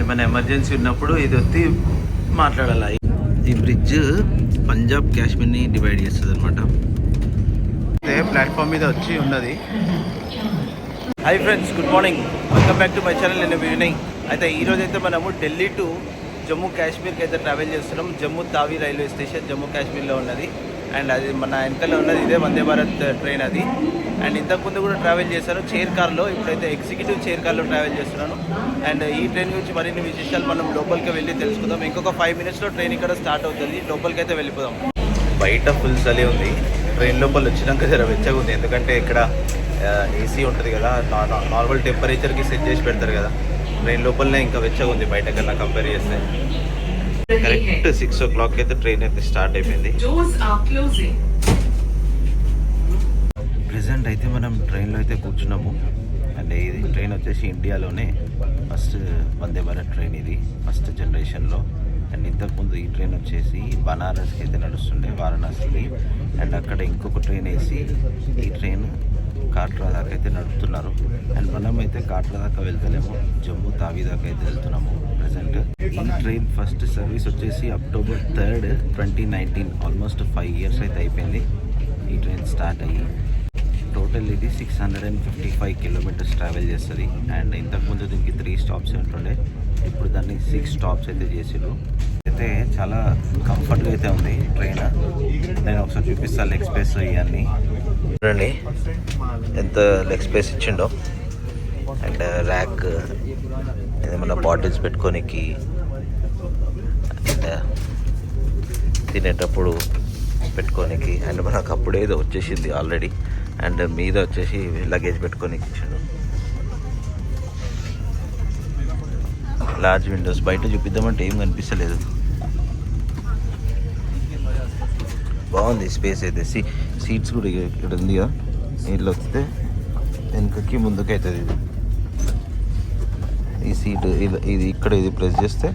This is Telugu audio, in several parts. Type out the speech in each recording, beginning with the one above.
ఏమైనా ఎమర్జెన్సీ ఉన్నప్పుడు ఇది వచ్చి మాట్లాడాలి. ఈ బ్రిడ్జ్ పంజాబ్ కాశ్మీర్ని డివైడ్ చేస్తుంది అనమాట. అదే ప్లాట్ఫామ్ మీద వచ్చి ఉన్నది. Hi friends, good morning, welcome back to my channel. నేను వినయ్. అయితే ఈరోజు అయితే మనము ఢిల్లీ టు జమ్మూ కాశ్మీర్కి అయితే ట్రావెల్ చేస్తున్నాం. జమ్మూ తావి రైల్వే స్టేషన్ జమ్మూ కాశ్మీర్లో ఉన్నది. అండ్ అది మన వెనకాల ఉన్నది ఇదే వందే భారత్ ట్రైన్ అది. అండ్ ఇంతకుముందు కూడా ట్రావెల్ చేశాను చైర్ కార్లో. ఇప్పుడైతే ఎగ్జిక్యూటివ్ చైర్ కార్లో ట్రావెల్ చేస్తున్నాను. అండ్ ఈ ట్రైన్ గురించి మరిన్ని విశేషాలు మనం లోపలికి వెళ్ళి తెలుసుకుందాం. ఇంకొక 5 minutesలో ట్రైన్ ఇక్కడ స్టార్ట్ అవుతుంది. లోపలికి అయితే వెళ్ళిపోదాం. బయట ఫుల్ చలి ఉంది. ట్రైన్ లోపల వచ్చినాక జర వెచ్చగా ఉంది. ఎందుకంటే ఇక్కడ ఏసీ ఉంటుంది కదా, నార్మల్ టెంపరేచర్కి సెట్ చేసి పెడతారు కదా. ట్రైన్ లోపలనే ఇంకా వెచ్చగా ఉంది బయట కన్నా కంపేర్ చేస్తే. కరెక్ట్ 6 o'clock అయితే ట్రైన్ అయితే స్టార్ట్ అయిపోయింది. ప్రెసెంట్ అయితే మనం ట్రైన్లో అయితే కూర్చున్నాము. అండ్ ఇది ట్రైన్ వచ్చేసి ఇండియాలోనే ఫస్ట్ వందే భారత్ ట్రైన్, ఇది ఫస్ట్ జనరేషన్లో. అండ్ ఇంతకుముందు ఈ ట్రైన్ వచ్చేసి బనారస్కి అయితే నడుస్తుండే, వారణాసికి. అండ్ అక్కడ ఇంకొక ట్రైన్ వేసి ఈ ట్రైన్ కాట్రా దాకా అయితే నడుపుతున్నారు. అండ్ మనం అయితే కాట్రా దాకా వెళ్తలేము, జమ్మూ తావి దాకా అయితే వెళ్తున్నాము ప్రజెంట్. ఈ ట్రైన్ ఫస్ట్ సర్వీస్ వచ్చేసి October 3rd, 2019, ఆల్మోస్ట్ 5 years అయితే అయిపోయింది ఈ ట్రైన్ స్టార్ట్ అయ్యి. టోటల్ ఇది 655 kilometers ట్రావెల్ చేస్తుంది. అండ్ ఇంతకుముందు దీనికి 3 stops ఉంటుండే, ఇప్పుడు దాన్ని 6 stops అయితే చేసిరు. అయితే చాలా కంఫర్ట్గా అయితే ఉంది ట్రైన్. నేను ఒకసారి చూపిస్తాను లెగ్ స్పేస్ ఇవన్నీ చూడండి ఎంత లెగ్ స్పేస్ ఇచ్చిండో. అండ్ ర్యాక్ ఏమైనా బాటిల్స్ పెట్టుకోనికి, అండ్ తినేటప్పుడు పెట్టుకోనికి. అండ్ మనకు అప్పుడే ఏదో వచ్చేసింది ఆల్రెడీ. అండ్ మీద వచ్చేసి లగేజ్ పెట్టుకోనికి ఇచ్చాడు. Large Windows. బయట చూపిద్దామంటే ఏం కనిపిస్తలేదు. బాగుంది స్పేస్ అయితే. సీట్స్ కూడా ఇక్కడ ఉంది కదా, నీళ్ళు వస్తే వెనుకకి ముందుకు అవుతుంది. ఇది ఈ సీట్ ఇది ఇక్కడ ఇది ప్రెస్ చేస్తే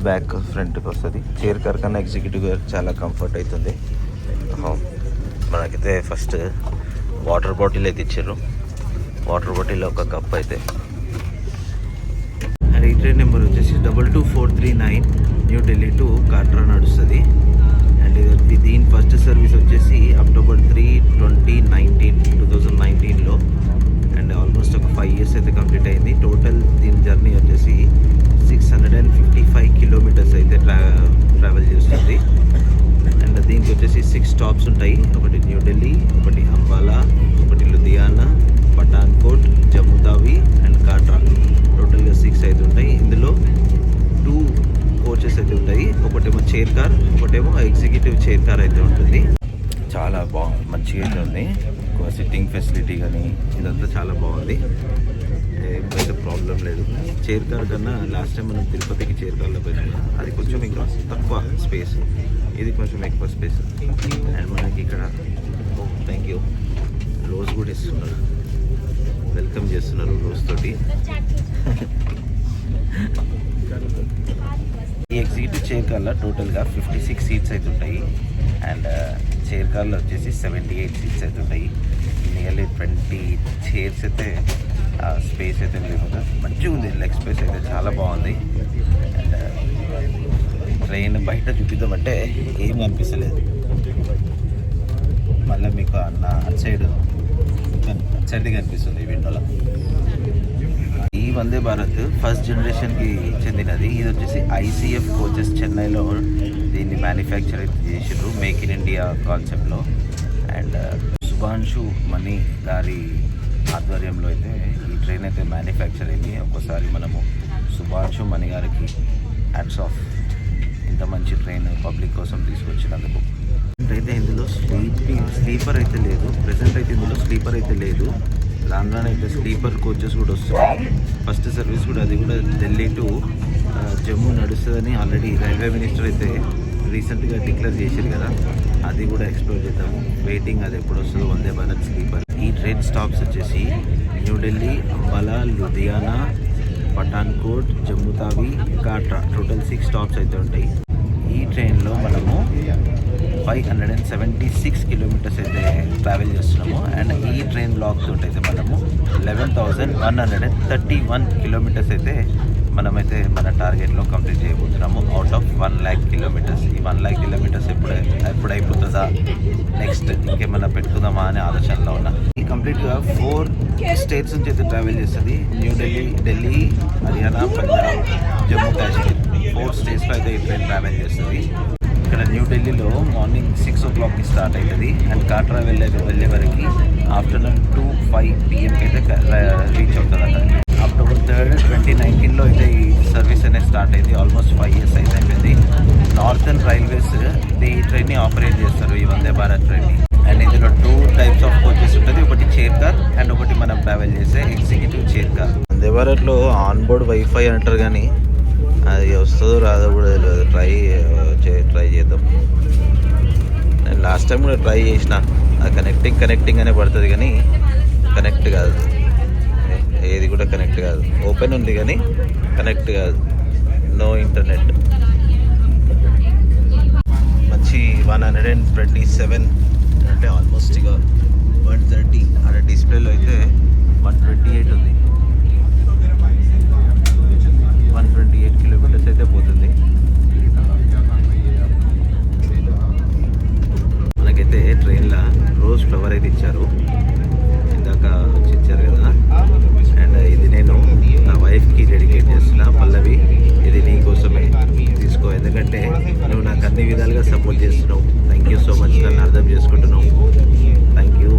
బ్యాక్ ఫ్రంట్కి వస్తుంది. చైర్ కార్ కన్నా ఎగ్జిక్యూటివ్ చాలా కంఫర్ట్ అవుతుంది. మనకైతే ఫస్ట్ వాటర్ బాటిల్ అయితే ఇచ్చారు. వాటర్ బాటిల్ ఒక కప్ అయితే. అండ్ ఈ ట్రైన్ నెంబర్ వచ్చేసి 22439 న్యూఢిల్లీ టు కాట్రా నడుస్తుంది. అండ్ దీని ఫస్ట్ సర్వీస్ వచ్చేసి October 3, 2019లో. అండ్ ఆల్మోస్ట్ ఒక 5 years అయితే కంప్లీట్ అయింది. టోటల్ దీని జర్నీ వచ్చేసి 655 kilometers అయితే ట్రావెల్ చేస్తుంది. అండ్ దీనికి వచ్చేసి 6 stops ఉంటాయి. ఒకటి న్యూఢిల్లీ, ఒకటి అంబాలా, ఒకటి లుధియానా, పఠాన్కోట్, జమ్మూ తావి అండ్ కాట్రా. టోటల్గా 6 అయితే ఉంటాయి. ఇందులో 2 కోచెస్ అయితే ఉంటాయి. ఒకటేమో చైర్ కార్, ఒకటేమో ఎగ్జిక్యూటివ్ చైర్ కార్ అయితే ఉంటుంది. చాలా మంచిగా అయితే ఉంది. సిట్టింగ్ ఫెసిలిటీ కానీ ఇదంతా చాలా బాగుంది. ఏమైతే ప్రాబ్లం లేదు. చైర్ కార్ కన్నా లాస్ట్ టైం మనం తిరుపతికి చైర్ కార్లో పోయినాం, అది కొంచెం ఇంకా తక్కువ స్పేస్, ఇది కొంచెం ఎక్కువ స్పేస్. అండ్ మనకి ఇక్కడ థ్యాంక్ యూ రోజ్ కూడా ఇస్తున్నారు, వెల్కమ్ చేస్తున్నారు రోజ్ తోటి. ఈ ఎగ్జిక్యూటివ్ చైర్ కార్లో టోటల్గా 56 seats అయితే ఉంటాయి. అండ్ చైర్ కార్లో వచ్చేసి 78 seats అయితే ఉంటాయి. నియర్లీ 20 chairs అయితే స్పేస్ అయితే లేదు. మంచిగా ఉంది, లెగ్ స్పేస్ అయితే చాలా బాగుంది. అండ్ ట్రైన్ బయట చూపిద్దామంటే ఏం కనిపిస్తలేదు. మళ్ళీ మీకు అటు సైడ్ది కనిపిస్తుంది ఈ విండోలో. ఈ వందే భారత్ ఫస్ట్ జనరేషన్కి చెందినది. ఇది వచ్చేసి ICF కోచెస్ చెన్నైలో దీన్ని మ్యానుఫ్యాక్చర్ అయితే చేసారు, మేక్ ఇన్ ఇండియా కాన్సెప్ట్లో. అండ్ సుభాన్షు మణి గారి ఆధ్వర్యంలో అయితే ఈ ట్రైన్ అయితే మ్యానుఫ్యాక్చర్ అయింది. ఒక్కోసారి మనము సుభాన్షు మణి గారికి హ్యాట్స్ ఆఫ్, ఇంత మంచి ట్రైన్ పబ్లిక్ కోసం తీసుకొచ్చినందుకు. అయితే ఇందులో స్లీపర్ అయితే లేదు ప్రెసెంట్ అయితే. ఇందులో స్లీపర్ అయితే లేదు. రాను అయితే స్లీపర్ కోచెస్ కూడా వస్తున్నాయి. ఫస్ట్ సర్వీస్ కూడా అది కూడా ఢిల్లీ టు జమ్మూ నడుస్తుందని ఆల్రెడీ రైల్వే మినిస్టర్ అయితే రీసెంట్గా డిక్లేర్ చేశారు కదా, అది కూడా ఎక్స్ప్లోర్ చేద్దాము. వెయిటింగ్ అది ఎప్పుడు వస్తుందో వందే భారత్ స్లీపర్. ఈ ట్రైన్ స్టాప్స్ వచ్చేసి న్యూఢిల్లీ, అంబాలా, లుధియానా, పఠాన్కోట్, జమ్మూ తావి, కాట్రా. టోటల్ 6 stops అయితే ఉంటాయి. ఈ ట్రైన్లో మనము 576 kilometers అయితే ట్రావెల్ చేస్తున్నాము. అండ్ ఈ ట్రైన్ బ్లాక్ తోటి అయితే మనము 11,131 kilometers అయితే మనమైతే మన టార్గెట్లో కంప్లీట్ చేయబోతున్నాము అవుట్ ఆఫ్ 1,00,000 కిలోమీటర్స్. ఈ 1,00,000 కిలోమీటర్స్ ఎప్పుడైపోతుందా, నెక్స్ట్ ఇంకేమైనా పెట్టుకుందామా అనే ఆలోచనలో ఉన్నా. ఈ కంప్లీట్గా 4 స్టేట్స్ నుంచి అయితే ట్రావెల్ చేస్తుంది. ఢిల్లీ, హర్యానా, పంజాబ్, జమ్మూ కాశ్మీర్ 4 స్టేట్స్లో అయితే ఈ ట్రైన్ ట్రావెల్ చేస్తుంది. ఇక్కడ న్యూఢిల్లీలో మార్నింగ్ 6 o'clockకి స్టార్ట్ అవుతుంది అండ్ కాట్రా వెళ్ళే వరకు ఆఫ్టర్నూన్ 2:05 PM అయితే రీచ్ అవుతుంది అక్కడికి. October 3rd, 2019లో అయితే ఈ సర్వీస్ అనేది స్టార్ట్ అయింది. ఆల్మోస్ట్ 5 years అయితే అయిపోయింది. నార్థన్ రైల్వేస్ ఈ ట్రైన్ని ఆపరేట్ చేస్తారు, ఈ వందే భారత్ ట్రైన్ని. అండ్ ఇందులో 2 types ఆఫ్ కోచెస్ ఉంటుంది. ఒకటి చైర్ కార్ అండ్ ఒకటి మనం ట్రావెల్ చేసే ఎగ్జిక్యూటివ్ చైర్ కార్. వందే భారత్లో ఆన్ బోర్డ్ వైఫై అంటారు కానీ అది వస్తుందో రాదో కూడా తెలియదు. ట్రై చేద్దాం. నేను లాస్ట్ టైం కూడా ట్రై చేసిన, అది కనెక్టింగ్ అనే పడుతుంది కానీ కనెక్ట్ కాదు. ఏది కూడా కనెక్ట్ కాదు. ఓపెన్ ఉంది కానీ కనెక్ట్ కాదు. No internet. మంచి 127 అంటే ఆల్మోస్ట్ ఇక 130. అక్కడ డిస్ప్లేలో అయితే 128 ఉంది. 128 కిలోమీటర్స్ అయితే పోతుంది. మనకైతే ట్రైన్లో రోజ్ ఫ్లవర్ అయితే ఇచ్చారు, ఇందాక ఇచ్చారు కదా. అండ్ ఇది నేను నా వైఫ్కి డెడికేట్ చేస్తున్నా. పల్లవి, ఇది నీ కోసమే తీసుకో, ఎందుకంటే నువ్వు నాకు అన్ని విధాలుగా సపోర్ట్ చేస్తున్నావు. Thank you so much. నన్ను అర్థం చేసుకుంటున్నావు. Thank you.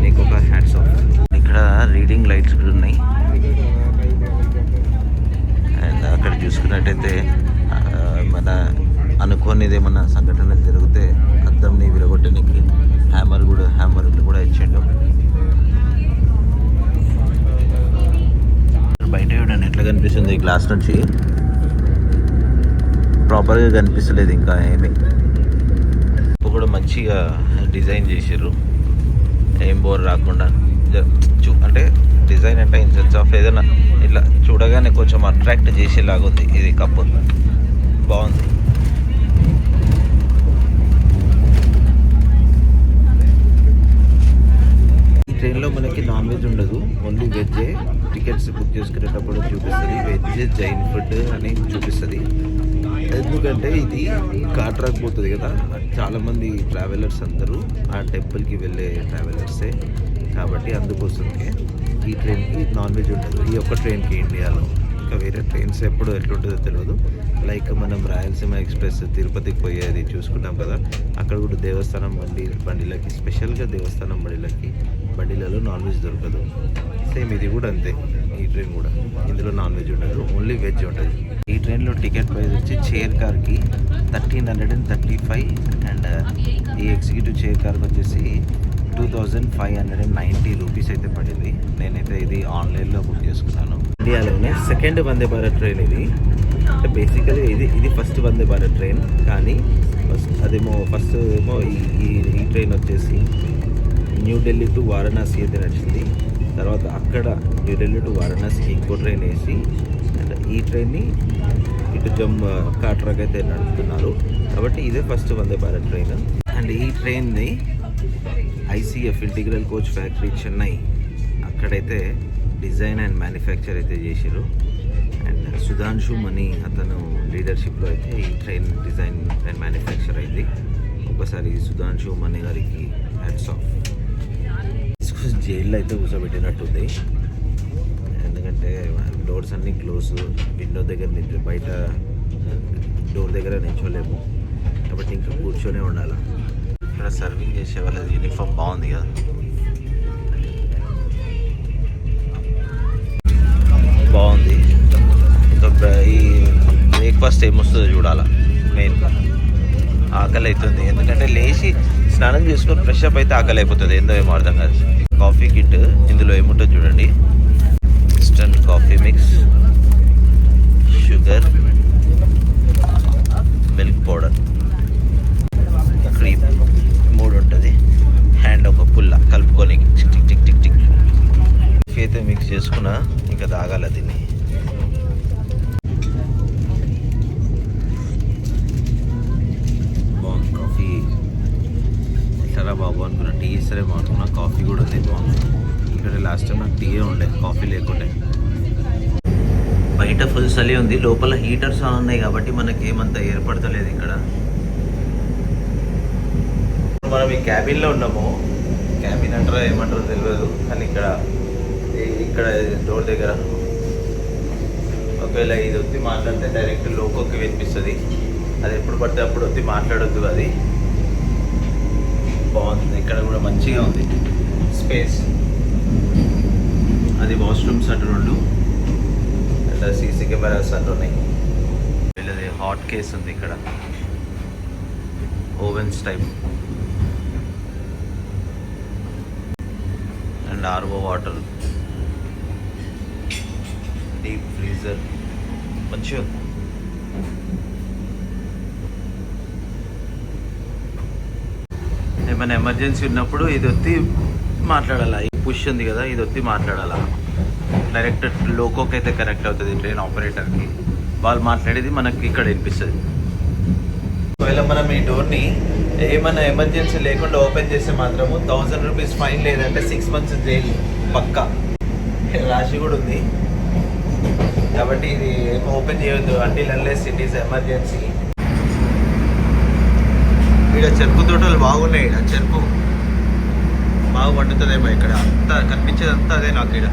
నీకు ఒక హ్యాట్స్ ఆఫ్. ఇక్కడ రీడింగ్ లైట్స్ కూడా ఉన్నాయి. అండ్ అక్కడ చూసుకున్నట్టయితే మన అనుకోనిది ఏమన్నా సంఘటనలు జరిగితే అద్దంని విరగొట్టడానికి హ్యామర్ కూడా ఇచ్చిండు. బయట చూడండి ఎట్లా కనిపిస్తుంది. ఈ గ్లాస్ నుంచి ప్రాపర్గా కనిపిస్తలేదు ఇంకా ఏమి. కూడా మంచిగా డిజైన్ చేసారు, ఏం బోర్ రాకుండా. అంటే డిజైన్ అంటే ఇన్ సెన్స్ ఆఫ్ ఏదైనా ఇట్లా చూడగానే కొంచెం అట్రాక్ట్ చేసేలాగా ఉంది. ఇది కప్పు బాగుంది. ఈ ట్రైన్లో మనకి నాన్ వెజ్ ఉండదు, ఓన్లీ వెజ్జే. టికెట్స్ బుక్ చేసుకునేటప్పుడు చూపిస్తుంది వెజ్ జైన్ ఫుడ్ అని చూపిస్తుంది. ఎందుకంటే ఇది కాట్రాకు పోతుంది కదా, చాలామంది ట్రావెలర్స్ అందరూ ఆ టెంపుల్కి వెళ్ళే ట్రావెలర్సే కాబట్టి అందుకోసమే ఈ ట్రైన్కి నాన్ వెజ్ ఉండదు. ఈ ఒక్క ట్రైన్కి ఇండియాలో. ఇంకా వేరే ట్రైన్స్ ఎప్పుడు ఎట్లుంటుందో తెలియదు. లైక్ మనం రాయలసీమ ఎక్స్ప్రెస్ తిరుపతికి పోయేది చూసుకున్నాం కదా, అక్కడ కూడా దేవస్థానం బండిలకి స్పెషల్గా దేవస్థానం బండిలలో నాన్ వెజ్ దొరకదు. సేమ్ ఇది కూడా అంతే. ఈ ట్రైన్ కూడా ఇందులో నాన్ వెజ్ ఉండదు, ఓన్లీ వెజ్ ఉంటుంది. ఈ ట్రైన్లో టికెట్ ప్రైస్ వచ్చి చైర్ కార్కి 1,335 అండ్ ఈ ఎగ్జిక్యూటివ్ చైర్ కార్కి వచ్చేసి 2,590 రూపీస్ అయితే పడింది. నేనైతే ఇది ఆన్లైన్లో బుక్ చేసుకున్నాను. ఇండియాలోనే సెకండ్ వందే భారత్ ట్రైన్ ఇది. అంటే బేసికలీ ఇది ఫస్ట్ వందే భారత్ ట్రైన్, కానీ ఫస్ట్ ఏమో ఈ ట్రైన్ వచ్చేసి న్యూఢిల్లీ టు వారణాసి అయితే నడిచింది. తర్వాత అక్కడ న్యూఢిల్లీ టు వారణాసికి ఇంకో ట్రైన్ వేసి అండ్ ఈ ట్రైన్ని ఇటు కాట్రాక్ అయితే నడుపుతున్నారు. కాబట్టి ఇదే first Vande Bharat train. And ఈ ట్రైన్ని ICF integral coach factory Chennai అక్కడైతే డిజైన్ అండ్ మ్యానుఫ్యాక్చర్ అయితే చేశారు. అండ్ సుధాంశు మణి అతను లీడర్షిప్లో అయితే ఈ ట్రైన్ డిజైన్ అండ్ మ్యానుఫ్యాక్చర్ అయింది. ఒకసారి సుధాంశు మణి గారికి హ్యాట్స్ ఆఫ్. జైల్లో అయితే కూర్చోబెట్టినట్టుంది, ఎందుకంటే డోర్స్ అన్నీ క్లోజ్. విండో దగ్గర బయట డోర్ దగ్గర నిల్చోలేము కాబట్టి ఇంకా కూర్చొనే ఉండాలి. ఇక్కడ సర్వింగ్ చేసే వాళ్ళది యూనిఫామ్ బాగుంది కదా. బాగుంది. ఇంకా ఈ బ్రేక్ఫాస్ట్ ఏమొస్తుందో చూడాలా. మెయిన్ ఆకలి అవుతుంది, ఎందుకంటే లేచి స్నానం చేసుకొని ఫ్రెష్ అప్ అయితే ఆకలి అయిపోతుంది. ఏందో ఏమో అర్థం కాదు. కాఫీ కిట్ ఇందులో ఏముంటుందో చూడండి. Instant coffee mix, sugar, milk powder, cream 3 ఉంటుంది. హ్యాండ్ ఒక పుల్ల కలుపుకొని tick tick tick tick coffee అయితే మిక్స్ చేసుకున్నా ఇంకా తాగాల దీన్ని. బాగుంది కాఫీ. ఇట్లా బాబు అనుకున్నా, టీ ఇస్తారే బాగుంటున్నా. కాఫీ కూడా ఉంది బాగుంది. ఇక్కడ లాస్ట్ టైం నాకు టీయే ఉండే, కాఫీ లేకుండే. బయట ఫుల్ చలి ఉంది, లోపల హీటర్స్ ఉన్నాయి కాబట్టి మనకి ఏమంత ఏర్పడతలేదు ఇక్కడ. మనం ఈ క్యాబిన్లో ఉన్నాము, క్యాబిన్ అంటారా ఏమంటారో తెలియదు, కానీ ఇక్కడ డోర్ దగ్గర ఒకవేళ ఇది వచ్చి మాట్లాడితే డైరెక్ట్ లోకోకి వినిపిస్తుంది. అది ఎప్పుడు పడితే అప్పుడు వచ్చి మాట్లాడొద్దు. అది బాగుంది, ఇక్కడ కూడా మంచిగా ఉంది స్పేస్. అది వాష్రూమ్స్ అటు 2 అండ్ సీసీ కెమెరాస్ అటు ఉన్నాయి. వీళ్ళది హాట్ కేస్ ఉంది ఇక్కడ, ovens type and RO water, deep freezer మంచిగా ఉంది. ఏమైనా ఎమర్జెన్సీ ఉన్నప్పుడు ఇది వచ్చి మాట్లాడాలా, ఈ పుష్ ఉంది కదా ఇది వచ్చి మాట్లాడాలా. డైరెక్ట్ లోకోకి అయితే కనెక్ట్ అవుతుంది ట్రైన్ ఆపరేటర్కి, వాళ్ళు మాట్లాడేది మనకి ఇక్కడ వినిపిస్తుంది. ఒకవేళ మనం ఈ డోర్ని ఏమైనా ఎమర్జెన్సీ లేకుండా ఓపెన్ చేస్తే మాత్రము 1000 రూపీస్ ఫైన్, లేదంటే 6 months జైలు పక్కా రాశి కూడా ఉంది. కాబట్టి ఇది ఓపెన్ చేయొద్దు until unless it is emergency. ఇక్కడ చెరుకు తోటలు బాగున్నాయి, ఇక్కడ చెరుకు బాగా పండుతుందేమో. ఇక్కడ అంతా కనిపించేది అంతా అదే నాకు. ఇక్కడ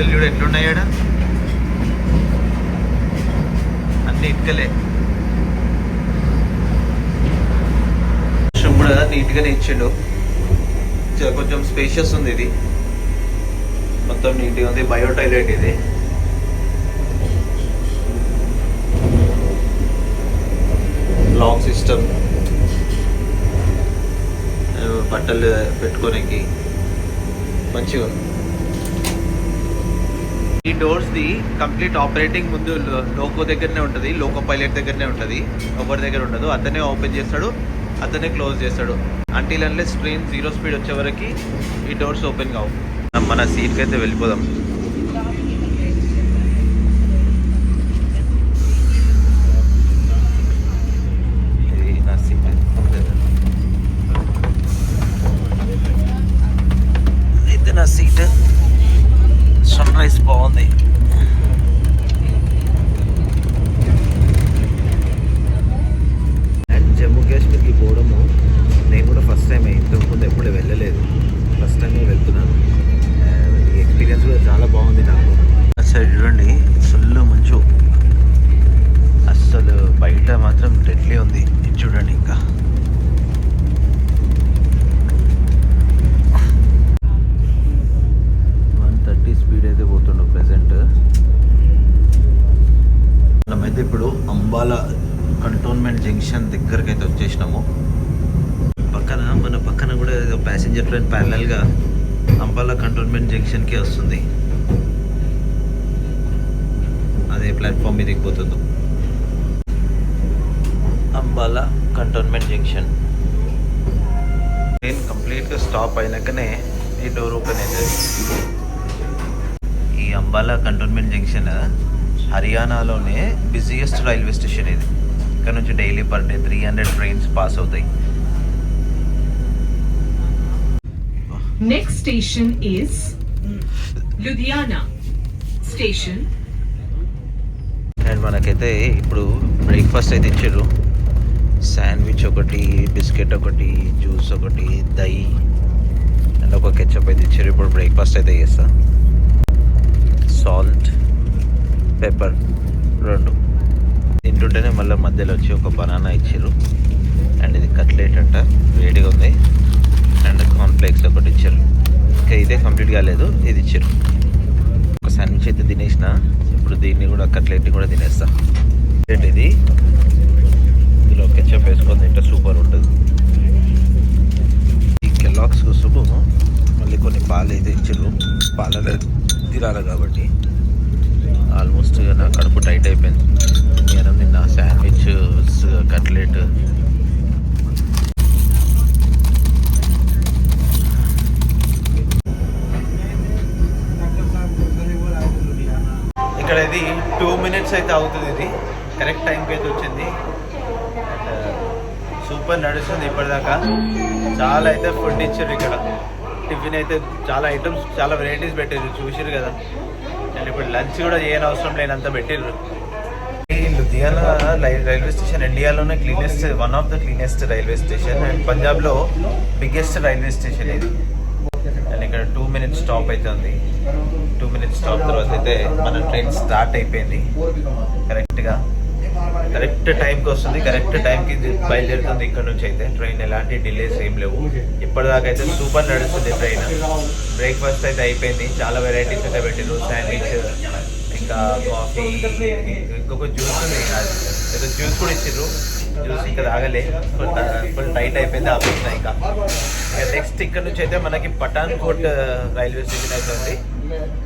ఇల్లు కూడా ఎట్లున్నాయి, ఇక్కడ అన్ని ఇటుకలే. కూడా నీట్గానే ఇచ్చిండు, కొంచెం స్పేషియస్ ఉంది. ఇది మొత్తం నీట్గా ఉంది, బయో టాయిలెట్ ఇది. లాక్ సిస్టమ్, బట్టలు పెట్టుకోనికి మంచిగా ఉంది. ఈ డోర్స్ది కంప్లీట్ ఆపరేటింగ్ ముందు లోకో దగ్గరనే ఉంటుంది, లోకో పైలట్ దగ్గరనే ఉంటుంది, ఎవరి దగ్గర ఉండదు. అతనే ఓపెన్ చేస్తాడు, అతనే క్లోజ్ చేస్తాడు. అంటిల్ అన్లెస్ ట్రైన్ 0 speed వచ్చే వరకు ఈ డోర్స్ ఓపెన్ కావు. మన సీట్కి అయితే వెళ్ళిపోదాం. ఇది నా సీట్, అయితే నా సీట్. సన్ రైజ్ బాగుంది. అండ్ జమ్మూ కాశ్మీర్కి పోవడము నేను కూడా ఫస్ట్ టైం, ఇంతకుముందు ఎప్పుడు వెళ్ళలేదు, ఫస్ట్ టైమే వెళ్తున్నాను. ఈ ఎక్స్పీరియన్స్ కూడా చాలా బాగుంది నాకు. అసలు చూడండి ఫుల్ మంచు, అస్సలు బయట మాత్రం డెడ్లీ ఉంది. ఇది చూడండి, ఇంకా 130 స్పీడ్ అయితే పోతుండు ప్రెసెంట్. మనమైతే ఇప్పుడు అంబాలా కంటోన్మెంట్ జంక్షన్ దగ్గరికి అయితే వచ్చేసినాము. మన పక్కన కూడా ఏదో ప్యాసింజర్ ట్రైన్ ప్యారలల్గా అంబాలా కంటోన్మెంట్ జంక్షన్కి వస్తుంది. అదే ప్లాట్ఫామ్ మీద ఎక్కిపోతుందో. అంబాలా కంటోన్మెంట్ జంక్షన్ ట్రైన్ కంప్లీట్గా స్టాప్ అయినాకనే ఈ డోర్ ఓపెన్ అవుతుంది. ఈ అంబాలా కంటోన్మెంట్ జంక్షన్ హర్యానాలోనే బిజియెస్ట్ రైల్వే స్టేషన్. ఇది ఇక్కడ నుంచి daily per day 300 trains pass అవుతాయి. Next station is Ludhiana station. And మనకైతే ఇప్పుడు బ్రేక్ఫాస్ట్ అయితే ఇచ్చారు. శాండ్విచ్ ఒకటి, బిస్కెట్ ఒకటి, జ్యూస్ ఒకటి, దహి అండ్ ఒక కెచప్ అయితే ఇచ్చారు. ఇప్పుడు బ్రేక్ఫాస్ట్ అయితే చేస్తా. సాల్ట్, పెప్పర్ 2 తింటుంటేనే మళ్ళీ మధ్యలో వచ్చి ఒక బనానా ఇచ్చారు. అండ్ ఇది కట్లెట్ అంట, వేడిగా ఉంది. అండ్ కార్న్ఫ్లేక్స్ ఒకటి ఇచ్చారు. ఇంకా ఇదే కంప్లీట్ కాలేదు, ఇది ఇచ్చారు. ఒక శాండ్విచ్ అయితే తినేసిన, ఇప్పుడు దీన్ని కూడా కట్లెట్ని కూడా తినేస్తా. ఇది ఇందులో కెచప్ వేసుకొని తింటే సూపర్ ఉంటుంది. ఈ కెలాగ్స్ కోసము మళ్ళీ కొన్ని పాలు అయితే ఇచ్చారు. పాలలో తినాలి కాబట్టి ఆల్మోస్ట్ నా కడుపు టైట్ అయిపోయింది. నేను నిన్న శాండ్విచ్, కట్లెట్, ఇక్కడ ఇది 2 minutes అయితే అవుతుంది. ఇది కరెక్ట్ టైంకి అయితే వచ్చింది. సూపర్ నడుస్తుంది ఇప్పటిదాకా. చాలా అయితే ఫుడ్ ఇచ్చారు ఇక్కడ. టిఫిన్ అయితే చాలా ఐటమ్స్, చాలా వెరైటీస్ పెట్టారు, చూసిరు కదా. అండ్ ఇప్పుడు లంచ్ కూడా చేయని అవసరం లేనంత పెట్టిర్రు. ఈ లుధియానా రైల్వే స్టేషన్ ఇండియాలోనే cleanest, one of the cleanest railway station and పంజాబ్లో బిగ్గెస్ట్ రైల్వే స్టేషన్ ఇది. అండ్ ఇక్కడ 2 minutes స్టాప్ అయితే ఉంది. 2 minutes స్టాప్ తర్వాత అయితే మన ట్రైన్ స్టార్ట్ అయిపోయింది. కరెక్ట్ టైంకి వస్తుంది, కరెక్ట్ టైంకి బయలుదేరుతుంది. ఇక్కడ నుంచి అయితే ట్రైన్ ఎలాంటి డిలేస్ ఏం లేవు. ఇప్పటిదాకా అయితే సూపర్ నడుస్తుంది ట్రైన్. బ్రేక్ఫాస్ట్ అయితే అయిపోయింది, చాలా వెరైటీస్ అయితే పెట్టారు. శాండ్విచ్, ఇంకా కాఫీ, ఇంకొక జ్యూస్ ఉంది, ఏదో జ్యూస్ కూడా ఇచ్చారు. జ్యూస్ ఇంకా తాగలే, ఫుల్ టైట్ అయిపోయింది, ఆపేసిన. ఇంకా నెక్స్ట్ ఇక్కడ నుంచి అయితే మనకి పఠాన్కోట్ రైల్వే స్టేషన్ అవుతుంది.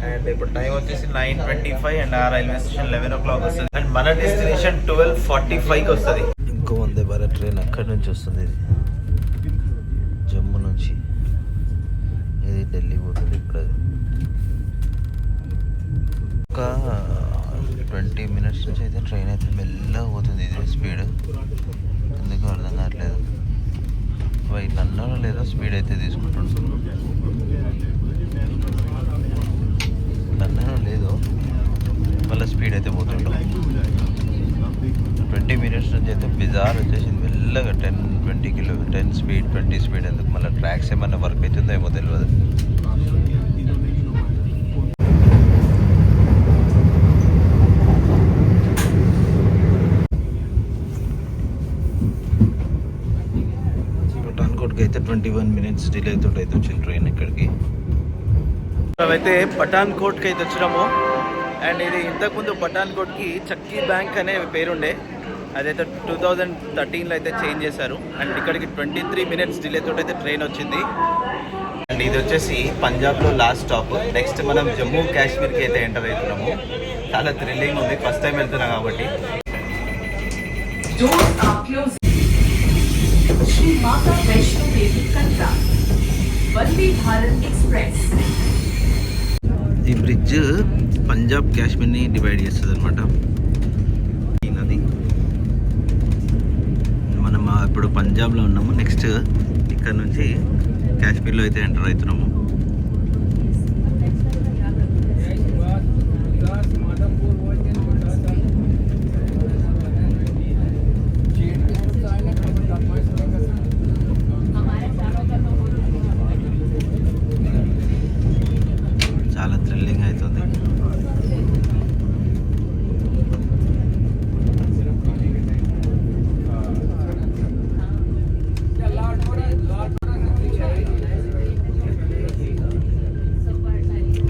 అండ్ ఇప్పుడు టైం వచ్చేసి 9:25 అండ్ ఆ రైల్వే స్టేషన్ 11 o'clock వస్తుంది. అండ్ మన డెస్టినేషన్ 12:45కి వస్తుంది. ఇంకో వందే భారత్ ట్రైన్ అక్కడి నుంచి వస్తుంది, ఇది జమ్మూ నుంచి. ఇది ఢిల్లీ పోతుంది ఇప్పుడు. అది ఒక 20 minutes నుంచి అయితే ట్రైన్ అయితే మెల్లగా పోతుంది. ఇది స్పీడ్ ఎందుకు అర్థం కావట్లేదు. నన్నో లేదో స్పీడ్ అయితే తీసుకుంటుండు, నన్నో లేదో మళ్ళీ స్పీడ్ అయితే పోతుంటాం. 20 minutes నుంచి అయితే బిజార్ వచ్చేసింది మెల్లగా. 10 స్పీడ్ 20 స్పీడ్ ఎందుకు, మళ్ళీ ట్రాక్స్ ఏమన్నా వర్క్ అవుతుందో ఏమో తెలియదు. పఠాన్కోట్కి అయితే 21 minutes డిలే తోటి అయితే వచ్చింది ట్రైన్ ఇక్కడికి. మేమైతే పఠాన్కోట్కి అయితే వచ్చినాము. అండ్ ఇది ఇంతకుముందు పఠాన్కోట్కి చక్కీ బ్యాంక్ అనే పేరుండే, అదైతే 2013లో అయితే చేంజ్ చేశారు. అండ్ ఇక్కడికి 23 minutes డిలే తోటి అయితే ట్రైన్ వచ్చింది. అండ్ ఇది వచ్చేసి పంజాబ్లో లాస్ట్ స్టాప్. నెక్స్ట్ మనం జమ్మూ కాశ్మీర్కి అయితే ఎంటర్ అవుతున్నాము. చాలా థ్రిల్లింగ్ ఉంది, ఫస్ట్ టైం వెళ్తున్నాం కాబట్టి. श्री माता वैष्णो देवी कटरा वंदे भारत एक्सप्रेस. ఈ బ్రిడ్జ్ పంజాబ్ కాశ్మీర్ని డివైడ్ చేస్తుంది అనమాట. ఈ నది మనం ఇప్పుడు పంజాబ్లో ఉన్నాము. నెక్స్ట్ ఇక్కడ నుంచి కాశ్మీర్లో అయితే ఎంటర్ అవుతున్నాము. చాలా థ్రిల్లింగ్ అవుతుంది.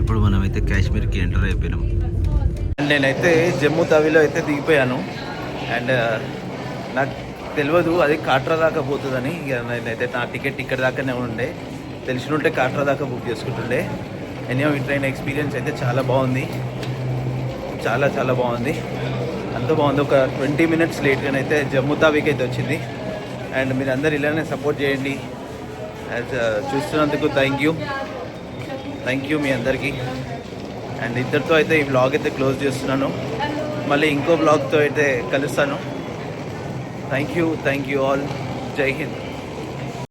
ఇప్పుడు మనమైతే కాశ్మీర్కి ఎంటర్ అయిపోయినాం. నేనైతే జమ్మూ తావీలో అయితే దిగిపోయాను. అండ్ నాకు తెలియదు అది కాట్రా దాకా పోతుందని. ఇక నేనైతే నా టికెట్ ఇక్కడ దాకానే ఉండే, తెలిసినుంటే కాట్రా దాకా బుక్ చేసుకుంటుండే. ఎనీ ఈ ట్రైన్ ఎక్స్పీరియన్స్ అయితే చాలా బాగుంది, చాలా చాలా బాగుంది, అంత బాగుంది. ఒక 20 minutes లేట్గానైతే జమ్మూ తావీకి అయితే వచ్చింది. అండ్ మీరు అందరు ఇలానే సపోర్ట్ చేయండి. చూస్తున్నందుకు థ్యాంక్ యూ మీ అందరికీ. అండ్ ఇద్దరితో అయితే ఈ వ్లాగ్ అయితే క్లోజ్ చేస్తున్నాను. మళ్ళీ ఇంకో వ్లాగ్తో అయితే కలుస్తాను. Thank you all. జై హింద్.